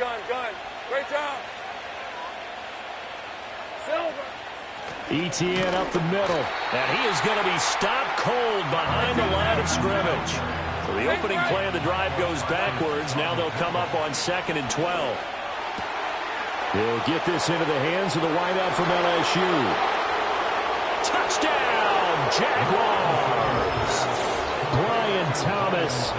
Great job. Silver. ETN up the middle. And he is going to be stopped cold behind the line of scrimmage. So the opening play of the drive goes backwards. Now they'll come up on 2nd and 12. They'll get this into the hands of the wideout from LSU. Touchdown, Jaguars! Brian Thomas,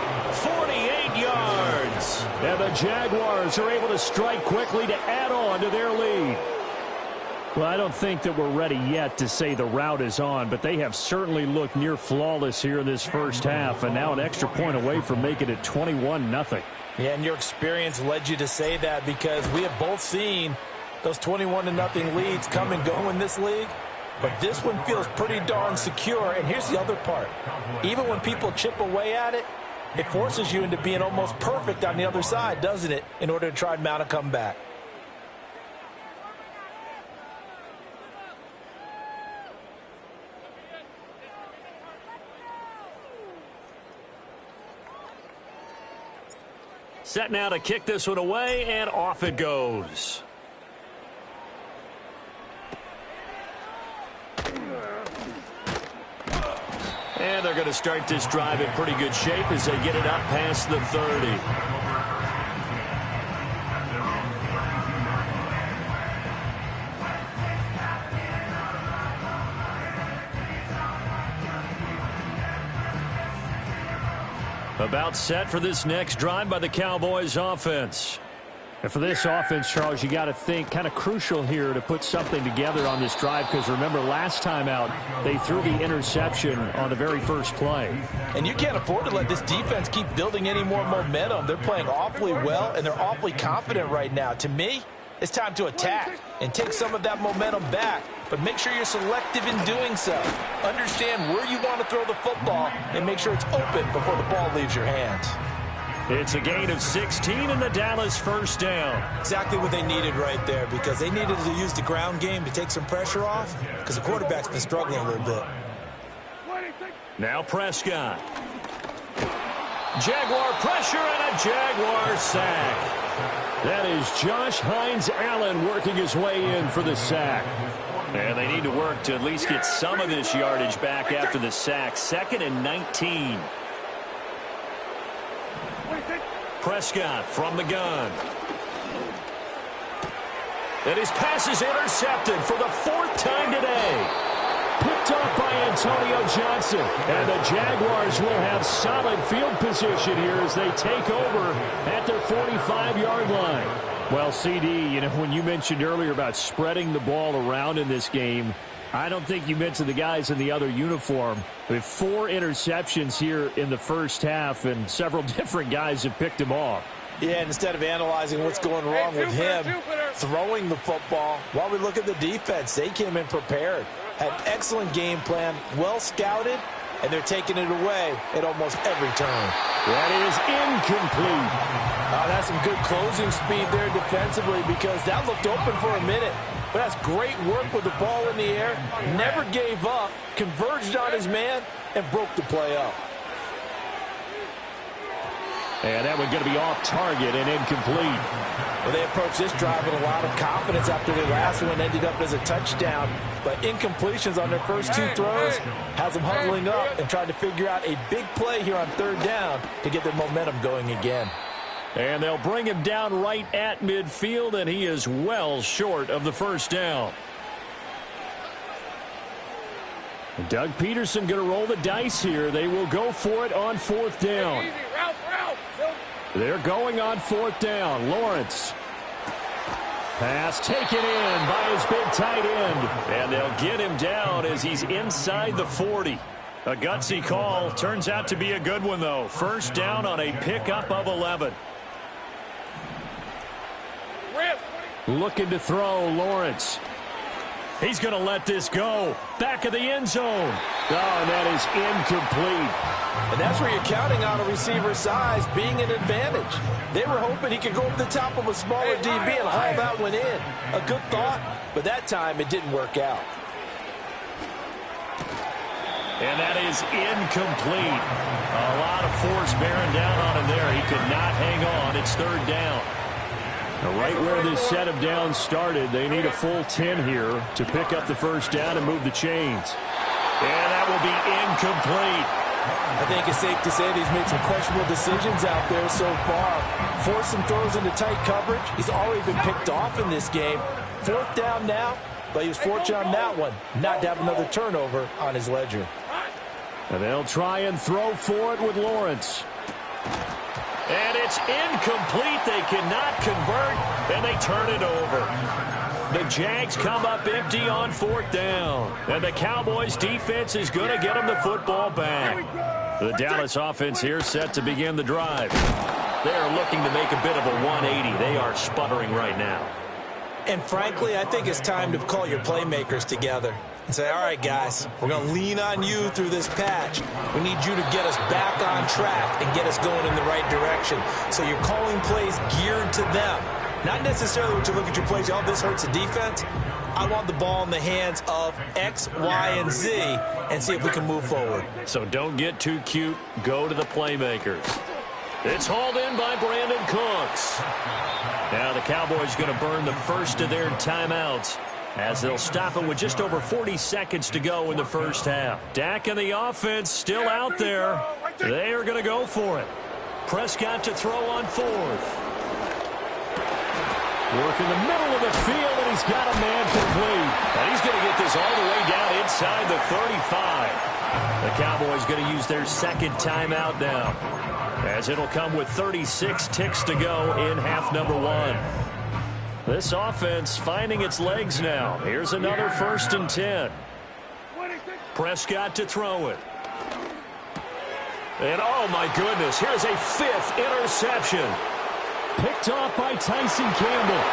48 yards. And the Jaguars are able to strike quickly to add on to their lead. Well, I don't think that we're ready yet to say the route is on, but they have certainly looked near flawless here in this first half, and now an extra point away from making it 21-0. Yeah, and your experience led you to say that because we have both seen those 21-0 leads come and go in this league. But this one feels pretty darn secure, and here's the other part. Even when people chip away at it, it forces you into being almost perfect on the other side, doesn't it, in order to try and mount a comeback. Set now to kick this one away, and off it goes. And they're going to start this drive in pretty good shape as they get it up past the 30. About set for this next drive by the Cowboys offense. And for this offense, Charles, you got to think kind of crucial here to put something together on this drive because remember last time out they threw the interception on the very first play. And you can't afford to let this defense keep building any more momentum. They're playing awfully well and they're awfully confident right now. To me, it's time to attack and take some of that momentum back. But make sure you're selective in doing so. Understand where you want to throw the football and make sure it's open before the ball leaves your hands. It's a gain of 16 and the Dallas first down. Exactly what they needed right there because they needed to use the ground game to take some pressure off because the quarterback's been struggling a little bit. Now Prescott. Jaguar pressure and a Jaguar sack. That is Josh Hines-Allen working his way in for the sack. And they need to work to at least get some of this yardage back after the sack. 2nd and 19. Prescott from the gun. And his pass is intercepted for the 4th time today. Picked off by Antonio Johnson. And the Jaguars will have solid field position here as they take over at their 45-yard line. Well, CD, you know, when you mentioned earlier about spreading the ball around in this game, I don't think you mentioned the guys in the other uniform. We have 4 interceptions here in the first half, and several different guys have picked him off. Yeah, and instead of analyzing what's going wrong with him throwing the football, while we look at the defense, they came in prepared. Had excellent game plan, well scouted, and they're taking it away at almost every turn. That is incomplete. That's some good closing speed there defensively because that looked open for a minute. But that's great work with the ball in the air. Never gave up, converged on his man, and broke the play up. And that one going to be off target and incomplete. Well, they approached this drive with a lot of confidence after the last one ended up as a touchdown. But incompletions on their first 2 throws has them huddling up and trying to figure out a big play here on 3rd down to get their momentum going again. And they'll bring him down right at midfield, and he is well short of the first down. Doug Peterson going to roll the dice here. They will go for it on 4th down. They're going on 4th down. Lawrence. Pass taken in by his big tight end. And they'll get him down as he's inside the 40. A gutsy call. Turns out to be a good one, though. First down on a pickup of 11. Looking to throw, Lawrence. He's going to let this go. Back of the end zone. Oh, and that is incomplete. And that's where you're counting on a receiver's size being an advantage. They were hoping he could go over the top of a smaller DB and haul that one in. A good thought, but that time it didn't work out. And that is incomplete. A lot of force bearing down on him there. He could not hang on. It's 3rd down. Right where this set of downs started, they need a full 10 here to pick up the first down and move the chains. And that will be incomplete. I think it's safe to say that he's made some questionable decisions out there so far. Forced some throws into tight coverage. He's already been picked off in this game. Fourth down now, but he was fortunate on that one not to have another turnover on his ledger. And they'll try and throw for it with Lawrence. And it's incomplete. They cannot convert, and they turn it over. The Jags come up empty on fourth down. And the Cowboys defense is going to get them the football back. The Dallas offense here set to begin the drive. They're looking to make a bit of a 180. They are sputtering right now. And frankly, I think it's time to call your playmakers together and say, all right, guys, we're going to lean on you through this patch. We need you to get us back on track and get us going in the right direction. So you're calling plays geared to them. Not necessarily when you look at your plays, oh, this hurts the defense. I want the ball in the hands of X, Y, and Z and see if we can move forward. So don't get too cute. Go to the playmakers. It's hauled in by Brandon Cooks. Now the Cowboys going to burn the first of their timeouts as they'll stop it with just over 40 seconds to go in the first half. Dak and the offense still out there. They are going to go for it. Prescott to throw on fourth. Work in the middle of the field, and he's got a man complete. And he's going to get this all the way down inside the 35. The Cowboys going to use their second timeout now, as it'll come with 36 ticks to go in half number one. This offense finding its legs now. Here's another 1st and 10. Prescott to throw it. And oh my goodness, here's a 5th interception. Picked off by Tyson Campbell.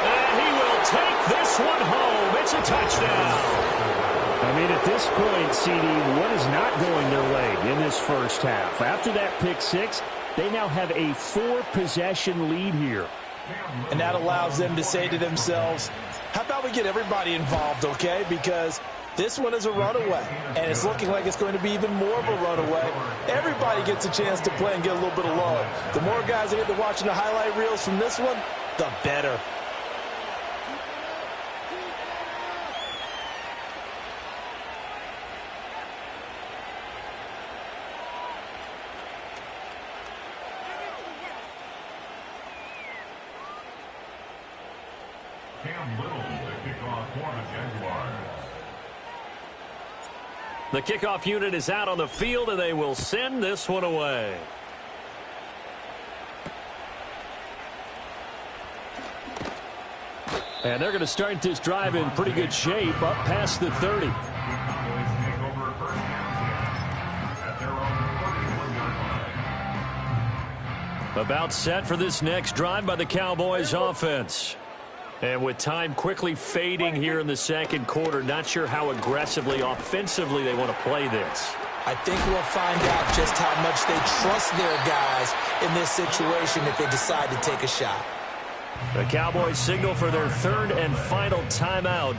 And he will take this one home. It's a touchdown. I mean, at this point, CD, what is not going their way in this first half? After that pick six, they now have a 4-possession lead here. And that allows them to say to themselves, how about we get everybody involved, okay? Because this one is a runaway, and it's looking like it's going to be even more of a runaway. Everybody gets a chance to play and get a little bit of love. The more guys that get to watching the highlight reels from this one, the better. The kickoff unit is out on the field, and they will send this one away. And they're going to start this drive in pretty good shape, up past the 30. About set for this next drive by the Cowboys offense. And with time quickly fading here in the second quarter, not sure how aggressively, offensively they want to play this. I think we'll find out just how much they trust their guys in this situation if they decide to take a shot. The Cowboys signal for their 3rd and final timeout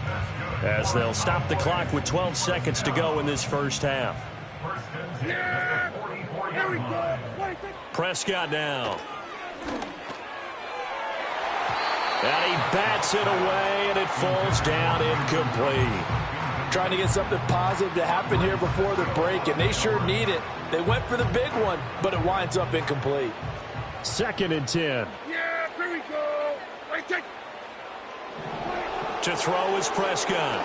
as they'll stop the clock with 12 seconds to go in this first half. Prescott now. And he bats it away, and it falls down incomplete. Trying to get something positive to happen here before the break, and they sure need it. They went for the big one, but it winds up incomplete. 2nd and 10. Yeah, here we go. To throw is Prescott.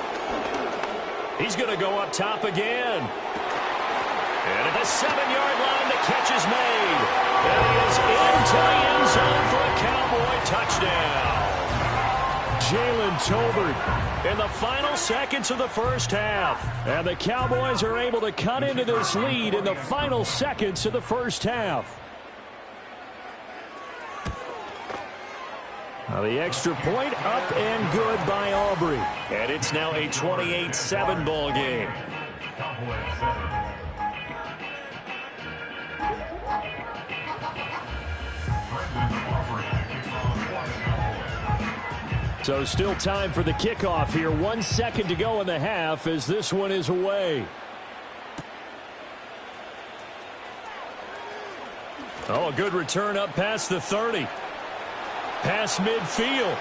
He's going to go up top again. And at the 7-yard line, the catch is made. And he is into the end zone for a Cowboy touchdown. Jalen Tolbert in the final seconds of the first half. And the Cowboys are able to cut into this lead in the final seconds of the first half. Now the extra point up and good by Aubrey. And it's now a 28-7 ball game. So still time for the kickoff here. 1 second to go in the half as this one is away. Oh, a good return up past the 30. Past midfield.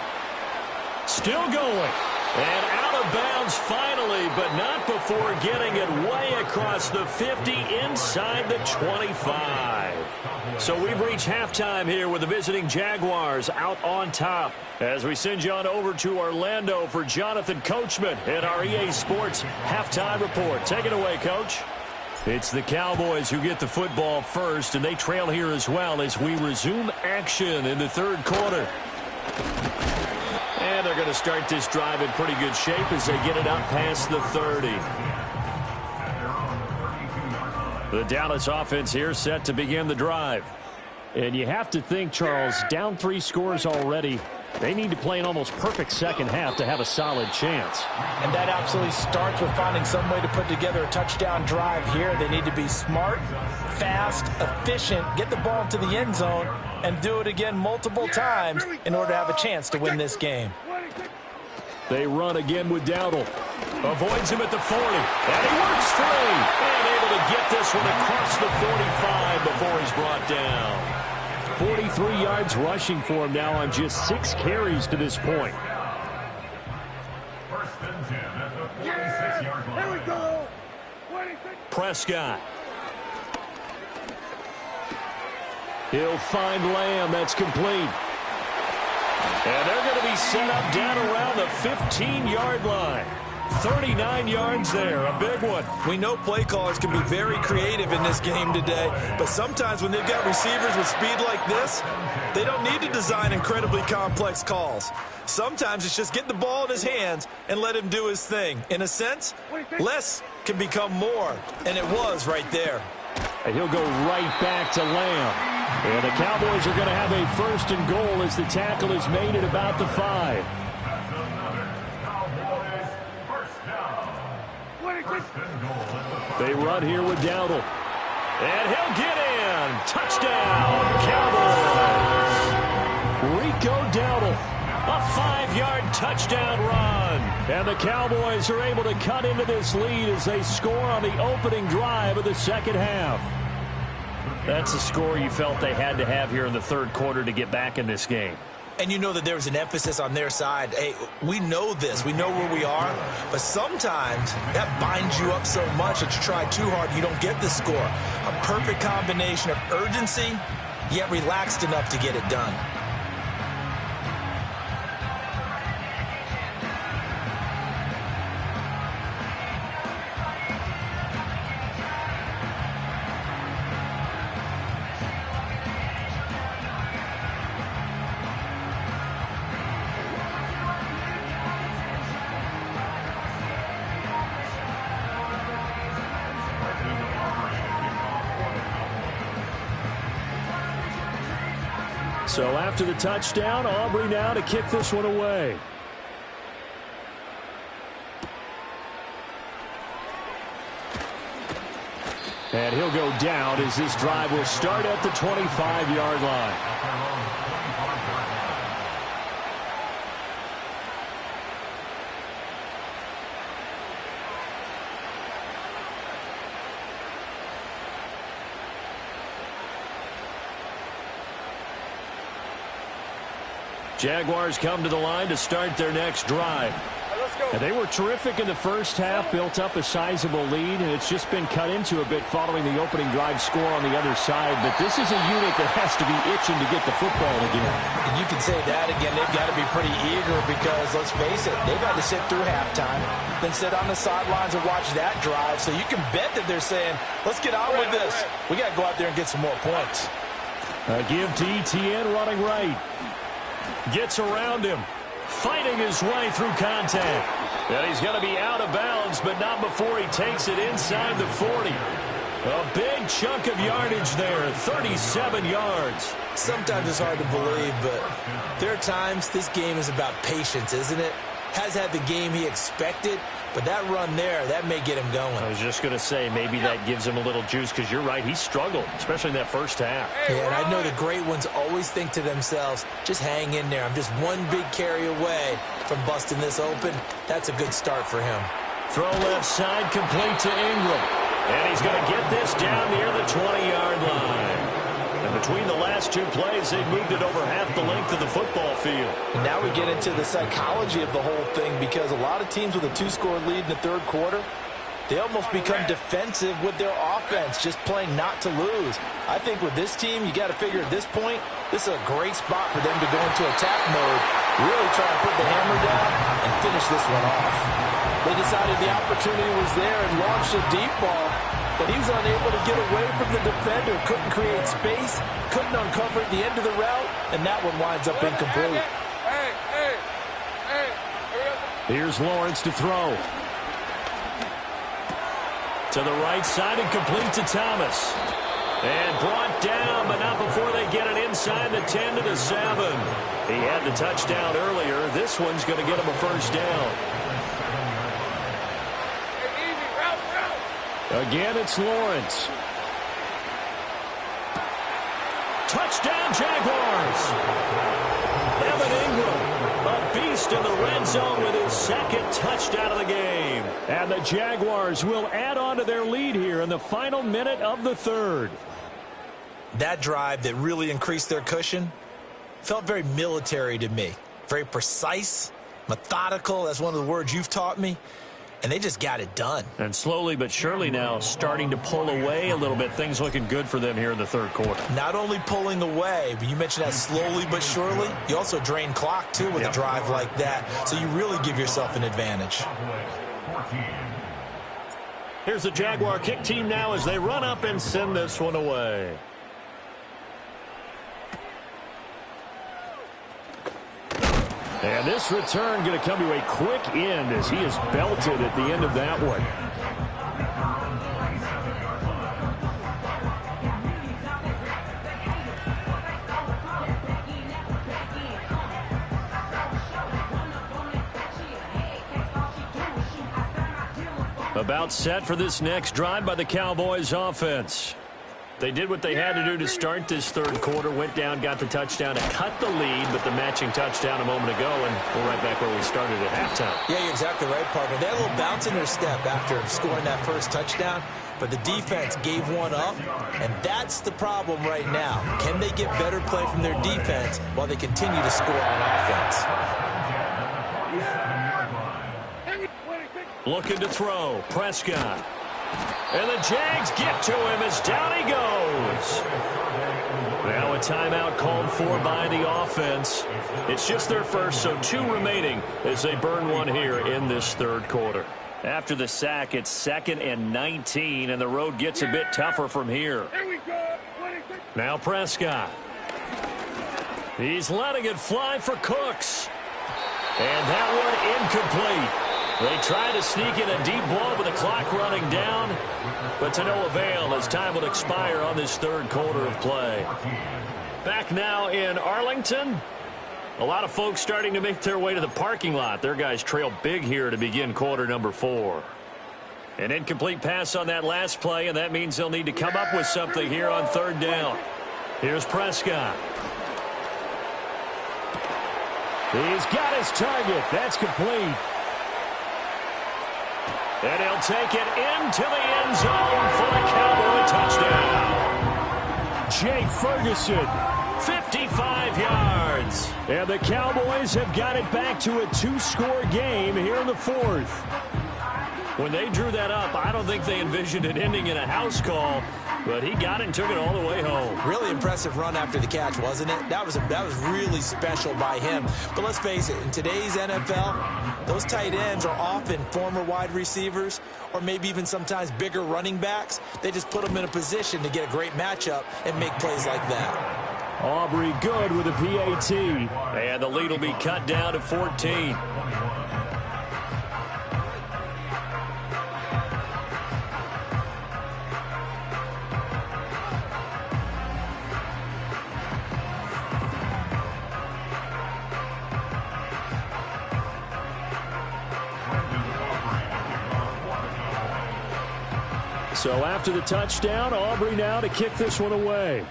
Still going. And out of bounds finally, but not before getting it way across the 50 inside the 25. So we've reached halftime here with the visiting Jaguars out on top. As we send you on over to Orlando for Jonathan Coachman in our EA Sports Halftime Report. Take it away, Coach. It's the Cowboys who get the football first, and they trail here as well as we resume action in the third quarter. And they're going to start this drive in pretty good shape as they get it up past the 30. The Dallas offense here set to begin the drive. And you have to think, Charles, down 3 scores already. They need to play an almost perfect second half to have a solid chance. And that absolutely starts with finding some way to put together a touchdown drive here. They need to be smart, fast, efficient, get the ball into the end zone, and do it again multiple times in order to have a chance to win this game. They run again with Dowdle. Avoids him at the 40. And he works free. And able to get this one across the 45 before he's brought down. 43 yards rushing for him now on just 6 carries to this point. Here we go. Prescott. He'll find Lamb. That's complete. And they're going to be set up down around the 15-yard line. 39 yards there, a big one. We know play callers can be very creative in this game today, but sometimes when they've got receivers with speed like this, they don't need to design incredibly complex calls. Sometimes it's just get the ball in his hands and let him do his thing. In a sense, less can become more, and it was right there. And he'll go right back to Lamb. And the Cowboys are going to have a 1st and goal as the tackle is made at about the 5. They run here with Dowdle. And he'll get in. Touchdown, Cowboys. Rico Dowdle. A 5-yard touchdown run. And the Cowboys are able to cut into this lead as they score on the opening drive of the second half. That's a score you felt they had to have here in the third quarter to get back in this game. And you know that there was an emphasis on their side. Hey, we know this. We know where we are. But sometimes that binds you up so much that you try too hard, you don't get the score. A perfect combination of urgency, yet relaxed enough to get it done. So after the touchdown, Aubrey now to kick this one away. And he'll go down as this drive will start at the 25-yard line. Jaguars come to the line to start their next drive. And they were terrific in the first half, built up a sizable lead, and it's just been cut into a bit following the opening drive score on the other side. But this is a unit that has to be itching to get the football again. And you can say that again. They've got to be pretty eager because, let's face it, they've had to sit through halftime, then sit on the sidelines and watch that drive. So you can bet that they're saying, let's get on with this. We got to go out there and get some more points. A give to Etienne running right. Gets around him, fighting his way through contact. And he's going to be out of bounds, but not before he takes it inside the 40. A big chunk of yardage there, 37 yards. Sometimes it's hard to believe, but there are times this game is about patience, isn't it? Has had the game he expected, but that run there, that may get him going. I was just going to say, maybe that gives him a little juice, because you're right, he struggled, especially in that first half. Yeah, and I know the great ones always think to themselves, just hang in there. I'm just one big carry away from busting this open. That's a good start for him. Throw left side, complete to Ingram. And he's going to get this down near the 20-yard line. And between the last two plays, they moved it over half the length of the football field. And now we get into the psychology of the whole thing, because a lot of teams with a 2-score lead in the third quarter, they almost become defensive with their offense, just playing not to lose. I think with this team, you got to figure at this point, this is a great spot for them to go into attack mode, really try to put the hammer down and finish this one off. They decided the opportunity was there and launched a deep ball, but he was unable to get away from the defender, couldn't create space, couldn't uncover at the end of the route, and that one winds up incomplete. Here's Lawrence to throw. To the right side and complete to Thomas. And brought down, but not before they get it inside the 10 to the 7. He had the touchdown earlier. This one's going to get him a first down. Again, it's Lawrence. Touchdown, Jaguars. Evan Ingram, a beast in the red zone with his second touchdown of the game. And the Jaguars will add on to their lead here in the final minute of the third. That drive that really increased their cushion felt very military to me. Very precise, methodical. That's one of the words you've taught me. And they just got it done. And slowly but surely now starting to pull away a little bit. Things looking good for them here in the third quarter. Not only pulling away, but you mentioned that slowly but surely. You also drain clock, too, with a drive like that. So you really give yourself an advantage. Here's the Jaguar kick team now as they run up and send this one away. And this return going to come to a quick end as he is belted at the end of that one. About set for this next drive by the Cowboys offense. They did what they had to do to start this third quarter. Went down, got the touchdown to cut the lead, but the matching touchdown a moment ago, and we're right back where we started at halftime. Yeah, you're exactly right, partner. They had a little bounce in their step after scoring that first touchdown, but the defense gave one up, and that's the problem right now. Can they get better play from their defense while they continue to score on offense? Looking to throw, Prescott. And the Jags get to him as down he goes. Now a timeout called for by the offense. It's just their first, so 2 remaining as they burn one here in this third quarter. After the sack, it's 2nd and 19, and the road gets a bit tougher from here. Now Prescott. He's letting it fly for Cooks. And that one incomplete. They try to sneak in a deep ball with the clock running down, but to no avail as time will expire on this third quarter of play. Back now in Arlington. A lot of folks starting to make their way to the parking lot. Their guys trail big here to begin quarter number 4. An incomplete pass on that last play, and that means they'll need to come up with something here on third down. Here's Prescott. He's got his target. That's complete. And he'll take it into the end zone for a Cowboy touchdown. Jake Ferguson, 55 yards. And the Cowboys have got it back to a 2-score game here in the fourth. When they drew that up, I don't think they envisioned it ending in a house call, but he got it and took it all the way home. Really impressive run after the catch, wasn't it? That was really special by him. But let's face it, in today's NFL, those tight ends are often former wide receivers or maybe even sometimes bigger running backs. They just put them in a position to get a great matchup and make plays like that. Aubrey good with a PAT. And the lead will be cut down to 14. So after the touchdown, Aubrey now to kick this one away.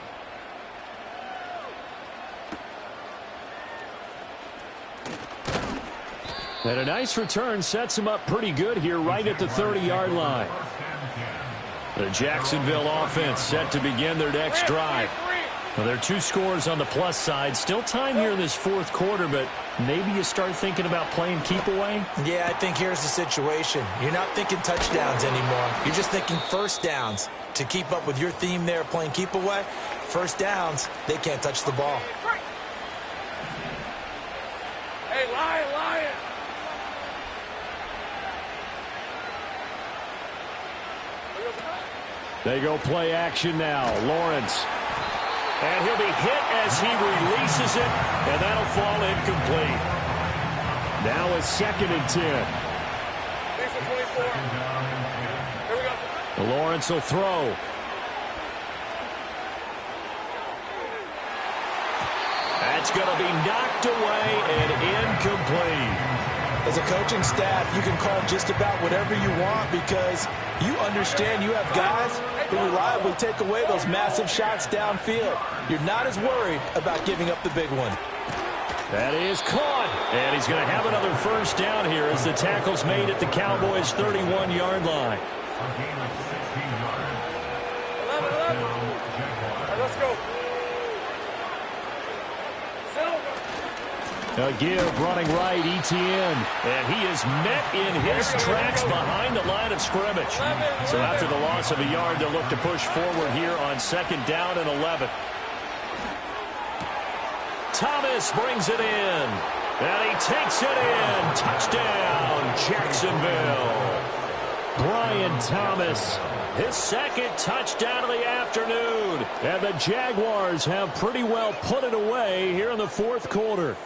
And a nice return sets him up pretty good here right at the 30-yard line. The Jacksonville offense set to begin their next drive. Well, there are 2 scores on the plus side. Still time here in this fourth quarter, but maybe you start thinking about playing keep away? Yeah, I think here's the situation. You're not thinking touchdowns anymore. You're just thinking first downs. To keep up with your theme there playing keep away, first downs, they can't touch the ball. Hey, Lion. They go play action now. Lawrence. And he'll be hit as he releases it, and that'll fall incomplete. Now it's 2nd and 10. Here we go. Lawrence will throw. That's going to be knocked away and incomplete. As a coaching staff, you can call just about whatever you want because you understand you have guys who reliably take away those massive shots downfield. You're not as worried about giving up the big one. That is caught. And he's going to have another first down here as the tackle's made at the Cowboys' 31-yard line. 11. Right, let's go. A give running right, Etienne. And he is met in his tracks behind the line of scrimmage. So after the loss of a yard, they'll look to push forward here on 2nd down and 11. Thomas brings it in. And he takes it in. Touchdown, Jacksonville. Brian Thomas, his 2nd touchdown of the afternoon. And the Jaguars have pretty well put it away here in the fourth quarter.